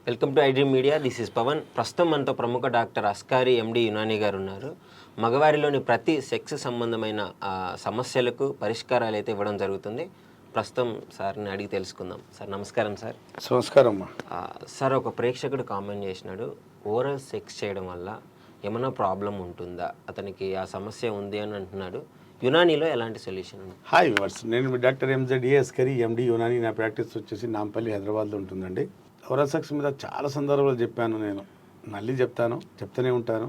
Welcome to iDream Media. This is Pavan. ప్రస్తుతం మనతో ప్రముఖ డాక్టర్ అస్కారి ఎండి యునాని గారు ఉన్నారు. మగవారిలోని ప్రతి సెక్స్ సంబంధమైన సమస్యలకు పరిష్కారాలు అయితే ఇవ్వడం జరుగుతుంది. ప్రస్తుతం సార్ని అడిగి తెలుసుకుందాం. సార్ నమస్కారం. సార్ నమస్కారం. సార్, ఒక ప్రేక్షకుడు కామెంట్ చేసినాడు, ఓరల్ సెక్స్ చేయడం వల్ల ఏమైనా ప్రాబ్లం ఉంటుందా, అతనికి ఆ సమస్య ఉంది అని అంటున్నాడు. యునానీలో ఎలాంటి సొల్యూషన్ ఉంది? హాయ్ వర్స్, నేను డాక్టర్ ఎంజెడ్ అస్కారి ఎండి యునాని. నా ప్రాక్టీస్ వచ్చేసి నాంపల్లి, హైదరాబాద్లో ఉంటుందండి. ఓరల్ సెక్స్ మీద చాలా సందర్భాలు చెప్పాను, నేను మళ్ళీ చెప్తూనే ఉంటాను.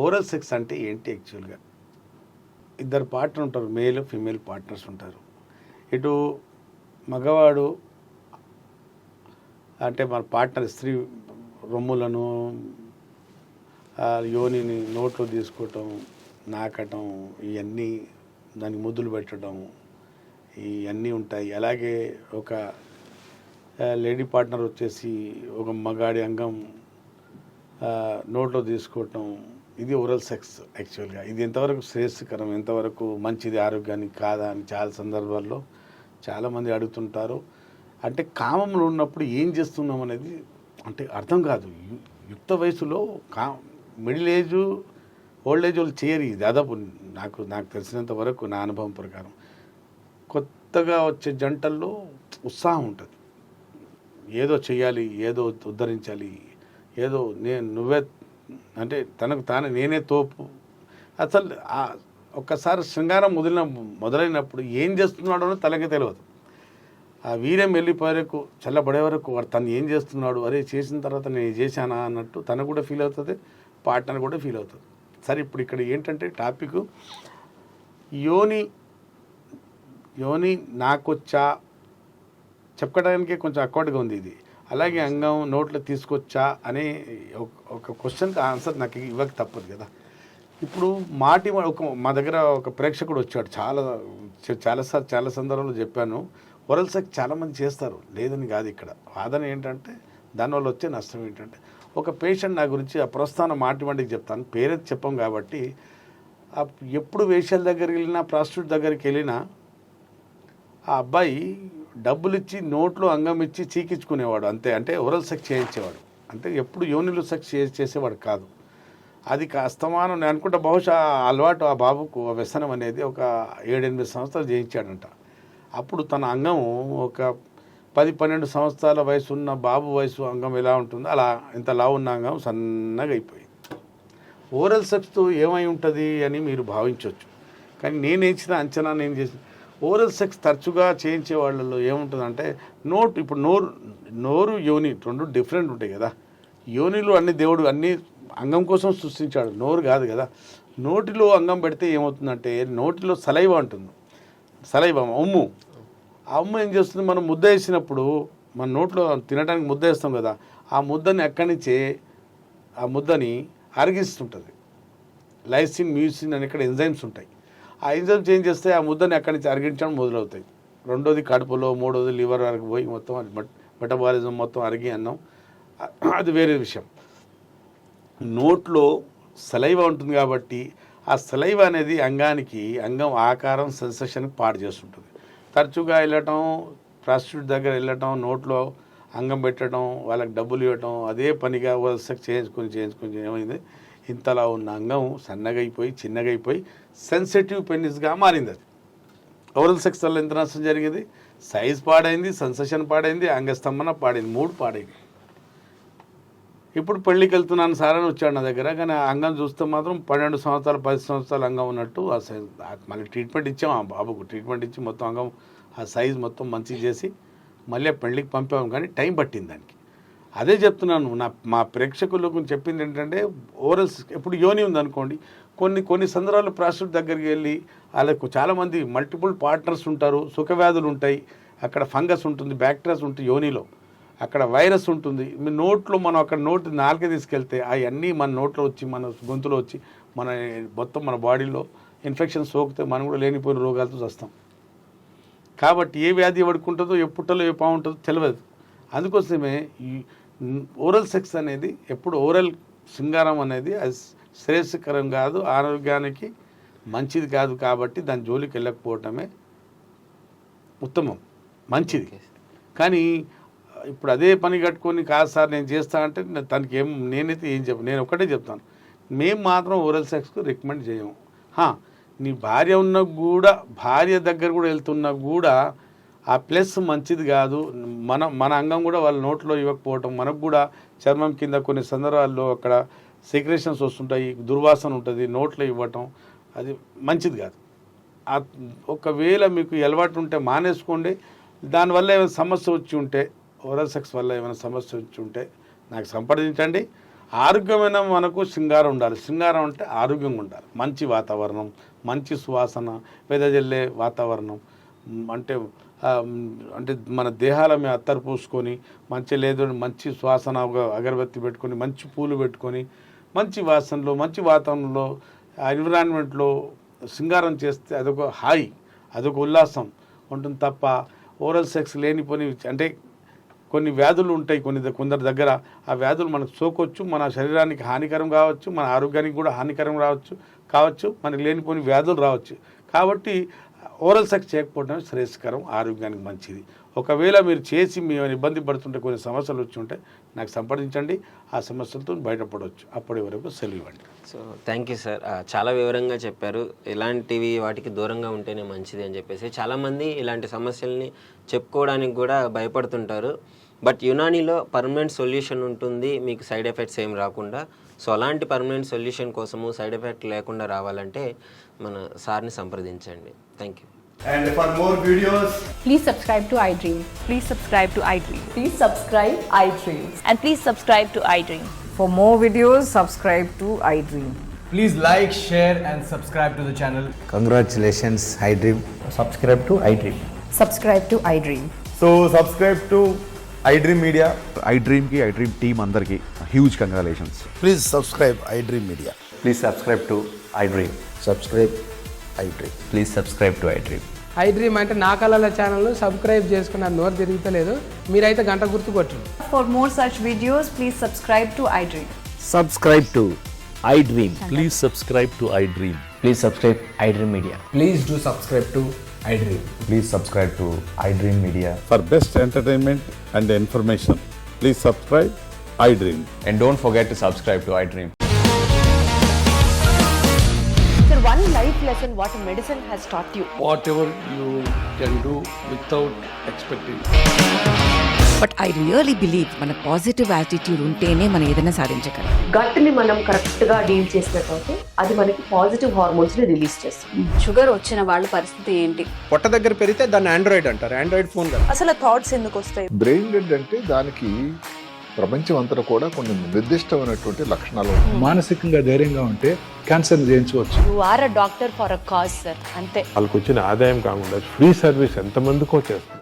ఓరల్ సెక్స్ అంటే ఏంటి? యాక్చువల్గా ఇద్దరు పార్ట్నర్ ఉంటారు, మేల్ ఫీమేల్ పార్ట్నర్స్ ఉంటారు. ఇటు మగవాడు అంటే మన పార్ట్నర్ స్త్రీ రొమ్ములను యోనిని నోట్లో తీసుకోవటం, నాకటం, ఇవన్నీ దానికి ముద్దులు పెట్టడం, ఇవన్నీ ఉంటాయి. అలాగే ఒక లేడీ పార్ట్నర్ వచ్చేసి ఒక మగాడి అంగం నోట్లో తీసుకోవటం, ఇది ఓరల్ సెక్స్. యాక్చువల్గా ఇది ఎంతవరకు శ్రేయస్కరం, ఎంతవరకు మంచిది ఆరోగ్యానికి కాదా అని చాలా సందర్భాల్లో చాలామంది అడుగుతుంటారు. అంటే కామంలో ఉన్నప్పుడు ఏం చేస్తున్నాం అనేది అంటే అర్థం కాదు. యుక్త వయసులో మిడిల్ ఏజ్, ఓల్డ్ ఏజ్ వాళ్ళు చేయరు. దాదాపు నాకు తెలిసినంత వరకు, నా అనుభవం ప్రకారం కొత్తగా వచ్చే జంటల్లో ఉత్సాహం ఉంటుంది. ఏదో చెయ్యాలి, ఏదో ఉద్ధరించాలి, ఏదో నువ్వే అంటే తనకు తాను నేనే తోపు. అసలు ఒక్కసారి శృంగారం మొదలైనప్పుడు ఏం చేస్తున్నాడో తనకి తెలియదు. ఆ వీర్యం వెళ్ళిపోయే వరకు, చల్లబడే వరకు వాడు తను ఏం చేస్తున్నాడు, అరే చేసిన తర్వాత నేను చేశానా అన్నట్టు తను కూడా ఫీల్ అవుతుంది, పార్ట్నర్ కూడా ఫీల్ అవుతుంది. సరే, ఇప్పుడు ఇక్కడ ఏంటంటే టాపిక్ యోని నాకొచ్చా చెప్పడానికి కొంచెం అక్వర్డ్గా ఉంది ఇది. అలాగే అంగం నోట్లో తీసుకొచ్చా అనే ఒక క్వశ్చన్కి ఆన్సర్ నాకు ఇవ్వక తప్పదు కదా. ఇప్పుడు మా దగ్గర ఒక ప్రేక్షకుడు వచ్చాడు, చాలా సందర్భంలో చెప్పాను, ఓరల్ సెక్స్ చాలామంది చేస్తారు, లేదని కాదు. ఇక్కడ వాదన ఏంటంటే దానివల్ల వచ్చే నష్టం ఏంటంటే, ఒక పేషెంట్ నా గురించి ఆ ప్రస్థానం మాటికి చెప్తాను, పేరెంట్ చెప్పం కాబట్టి, ఎప్పుడు వేషాల దగ్గరికి వెళ్ళినా, ప్రాస్టిట్యూట్ దగ్గరికి వెళ్ళినా ఆ అబ్బాయి డబ్బులు ఇచ్చి నోట్లో అంగం ఇచ్చి చీకించుకునేవాడు అంతే. అంటే ఓరల్ సెక్స్ చేయించేవాడు, అంటే ఎప్పుడు యోనిలో సెక్స్ చేసేవాడు కాదు. అది అస్తమానం నేను అనుకుంటా, బహుశా అలవాటు ఆ బాబుకు వ్యసనం అనేది ఒక 7-8 సంవత్సరాలు చేయించాడంట. అప్పుడు తన అంగం ఒక 10-12 సంవత్సరాల వయసు ఉన్న బాబు వయసు అంగం ఎలా ఉంటుందో అలా ఇంత లావు ఉన్న అంగం సన్నగా అయిపోయింది. ఓరల్ సెక్స్తో ఏమై ఉంటుంది అని మీరు భావించవచ్చు, కానీ నేను చేసిన ఓరల్ సెక్స్ తరచుగా చేయించే వాళ్ళలో ఏముంటుందంటే, ఇప్పుడు నోరు యోని రెండు డిఫరెంట్ ఉంటాయి కదా. యోనిలో దేవుడు అన్ని అంగం కోసం సృష్టించాడు, నోరు కాదు కదా. నోటిలో అంగం పెడితే ఏమవుతుందంటే, నోటిలో సలైవ ఉంటుంది, ఉమ్ము. ఆ ఉమ్ము ఏం చేస్తుంది, మనం ముద్ద వేసినప్పుడు మన నోట్లో తినడానికి ముద్ద వేస్తాం కదా, ఆ ముద్దని అక్కడి నుంచే ఆ ముద్దని అరిగిస్తుంటుంది. లైసిన్, మ్యూసిన్ అని ఇక్కడ ఎంజైమ్స్ ఉంటాయి. ఆ ఎంజైమ్స్ ఏం చేస్తే ఆ ముద్దని అక్కడి నుంచి అరిగించడం మొదలవుతాయి. రెండోది కడుపులో, మూడోది లివర్ వరకు పోయి మొత్తం మెటబాలిజం మొత్తం అరిగి అన్నం, అది వేరే విషయం. నోట్లో సలైవ ఉంటుంది కాబట్టి ఆ సలైవ అనేది అంగం ఆకారం, సెన్సేషన్కి పాడు చేస్తుంటుంది. తరచుగా వెళ్ళటం, ప్రాస్టిట్యూట్ దగ్గర వెళ్ళటం, నోట్లో అంగం పెట్టడం, వాళ్ళకి డబ్బులు ఇవ్వటం, అదే పనిగా సెక్స్ చేయించుకొని ఏమైంది, ఇంతలా ఉన్న అంగం సన్నగైపోయి, చిన్నగైపోయి సెన్సిటివ్ పెనిస్గా మారింది. అది ఓరల్ సెక్స్ వల్ల ఎంత నష్టం జరిగింది, సైజ్ పాడైంది, సెన్సేషన్ పాడైంది, అంగస్తంభన పాడైంది, 3 పాడైంది. ఇప్పుడు పెళ్ళికి వెళ్తున్నాను సార్ అని వచ్చాడు నా దగ్గర, కానీ ఆ అంగం చూస్తే మాత్రం 12 సంవత్సరాలు 10 సంవత్సరాల అంగం ఉన్నట్టు. ఆ సైజ్ మళ్ళీ ట్రీట్మెంట్ ఇచ్చాము, ఆ బాబుకు ట్రీట్మెంట్ ఇచ్చి మొత్తం అంగం ఆ సైజ్ మొత్తం మంచిగా చేసి మళ్ళీ పెళ్ళికి పంపాము, కానీ టైం పట్టింది దానికి. అదే చెప్తున్నాను, మా ప్రేక్షకులకు చెప్పింది ఏంటంటే, ఓరల్ ఎప్పుడు యోని ఉందనుకోండి, కొన్ని సందర్భాలు ప్రాస్టిట్యూట్ దగ్గరికి వెళ్ళి వాళ్ళకు చాలామంది మల్టిపుల్ పార్ట్నర్స్ ఉంటారు, సుఖవ్యాధులు ఉంటాయి, అక్కడ ఫంగస్ ఉంటుంది, బ్యాక్టీరియాస్ ఉంటాయి యోనిలో, అక్కడ వైరస్ ఉంటుంది. మీ నోట్లో మనం అక్కడ నాలుక తీసుకెళ్తే అవన్నీ మన నోట్లో వచ్చి, మన గొంతులో వచ్చి, మొత్తం మన బాడీలో ఇన్ఫెక్షన్ సోకితే మనం కూడా లేనిపోయిన రోగాలతో వస్తాం. కాబట్టి ఏ వ్యాధి పడుకుంటుందో, ఏ పుట్టలో ఏ పాము ఉంటుందో తెలియదు. అందుకోసమే ఈ ఓరల్ సెక్స్ అనేది, ఎప్పుడు ఓరల్ శృంగారం అనేది అది శ్రేయస్కరం కాదు, ఆరోగ్యానికి మంచిది కాదు. కాబట్టి దాని జోలికి వెళ్ళకపోవటమే ఉత్తమం, మంచిది. కానీ ఇప్పుడు అదే పని కట్టుకొని కాదు సార్ నేను చేస్తా అంటే తనకి నేనైతే ఏం చెప్పను. నేను ఒకటే చెప్తాను, మేము మాత్రం ఓరల్ సెక్స్కు రికమెండ్ చేయము. నీ భార్య ఉన్న కూడా, భార్య దగ్గర కూడా వెళ్తున్నా కూడా ఆ ప్లస్ మంచిది కాదు. మన అంగం కూడా వాళ్ళ నోట్లో ఇవ్వకపోవటం, మనకు కూడా చర్మం కింద కొన్ని సందర్భాల్లో అక్కడ సెక్రేషన్స్ వస్తుంటాయి, దుర్వాసన ఉంటుంది, నోట్లో ఇవ్వటం అది మంచిది కాదు. ఒకవేళ మీకు అలవాటు ఉంటే మానేసుకోండి. దానివల్ల ఏమైనా సమస్య వచ్చి ఉంటే, ఓరల్ సెక్స్ వల్ల ఏమైనా సమస్య వచ్చి ఉంటే నాకు సంప్రదించండి. ఆరోగ్యమైన మనకు శృంగారం ఉండాలి. శృంగారం అంటే ఆరోగ్యంగా ఉండాలి. మంచి వాతావరణం, మంచి సువాసన, వెదజల్లే వాతావరణం, అంటే అంటే మన దేహాల మీద అత్తరు పూసుకొని మంచి లేదు మంచి సువాసన అగరబత్తి పెట్టుకొని, మంచి పూలు పెట్టుకొని, మంచి వాసనలో, మంచి వాతావరణంలో, ఎన్విరాన్మెంట్లో శృంగారం చేస్తే అదొక హాయి, అదొక ఉల్లాసం ఉంటుంది తప్ప ఓరల్ సెక్స్ లేనిపోని అంటే కొన్ని వ్యాధులు ఉంటాయి కొందరి దగ్గర. ఆ వ్యాధులు మనకు సోకొచ్చు, మన శరీరానికి హానికరం కావచ్చు, మన ఆరోగ్యానికి కూడా హానికరం కావచ్చు, మనకి లేనిపోని వ్యాధులు రావచ్చు. కాబట్టి ఓరల్ సెక్స్ చేయకపోవడం శ్రేయస్కరం, ఆరోగ్యానికి మంచిది. ఒకవేళ మీరు చేసి మేము ఇబ్బంది పడుతుంటే, కొన్ని సమస్యలు వచ్చి ఉంటే నాకు సంప్రదించండి, ఆ సమస్యలతో బయటపడవచ్చు. అప్పటి వరకు సెలవు ఇవ్వండి. సో థ్యాంక్ యూ సార్, చాలా వివరంగా చెప్పారు. ఇలాంటివి వాటికి దూరంగా ఉంటేనే మంచిది అని చెప్పేసి. చాలామంది ఇలాంటి సమస్యల్ని చెప్పుకోవడానికి కూడా భయపడుతుంటారు. బట్ యునానీలో పర్మనెంట్ సొల్యూషన్ ఉంటుంది, మీకు సైడ్ ఎఫెక్ట్స్ ఏం రాకుండా. సో అలాంటి పర్మనెంట్ సొల్యూషన్ కోసము, సైడ్ ఎఫెక్ట్ లేకుండా రావాలంటే మన సార్ని సంప్రదించండి. Thank you. And for more videos, Please subscribe to iDream. Please subscribe to iDream. Please subscribe iDream. And please subscribe to iDream. For more videos, subscribe to iDream. please like, share and subscribe to the channel. Congratulations, iDream. Subscribe to iDream. Subscribe to iDream. So subscribe to iDream Media. iDream ki iDream team andarki huge congratulations. Please subscribe iDream Media. Please subscribe to iDream. Subscribe iDream. Please subscribe to iDream. iDream అంటే నా కళల channel subscribe చేసుకున్న నోరు తిరుగుతలేదు, మీరైతే గంట గుర్తు కొట్టండి. For more such videos, please subscribe to iDream. Subscribe to iDream. Please subscribe to iDream. Please subscribe iDream Media. Please do subscribe to iDream. Please subscribe to iDream Media. For best entertainment and information, please subscribe iDream. And don't forget to subscribe to iDream. Sir, one life lesson what medicine has taught you. Whatever you can do without expecting. But I really believe మన positive attitude ఉంటేనే మనం ఏదైనా సాధించగలం. గట్ని మనం correct గా deal చేసినట్లయితే అది మనకి పాజిటివ్ హార్మోన్స్ ని రిలీజ్ చేస్తుంది. షుగర్ వచ్చిన వాళ్ళ పరిస్థితి ఏంటి? పొట్ట దగ్గర పెరిగితే దాన్ని ఆండ్రాయిడ్ అంటారు, ఆండ్రాయిడ్ ఫోన్ కదా. అసలు థాట్స్ ఎందుకు వస్తాయి? బ్రెయిన్ డెడ్ అంటే దానికి ప్రపంచం అంతా కూడా కొన్ని నిర్దిష్టమైనటువంటి లక్షణాలు ఉంటాయి. మానసికంగా ధైర్యంగా ఉంటే క్యాన్సర్ జయించవచ్చు. You are a doctor for a cause sir, అంతే. వాళ్ళకి వచ్చిన ఆదాయం కాకుండా ఫ్రీ సర్వీస్ ఎంతమందికో చేస్తారు.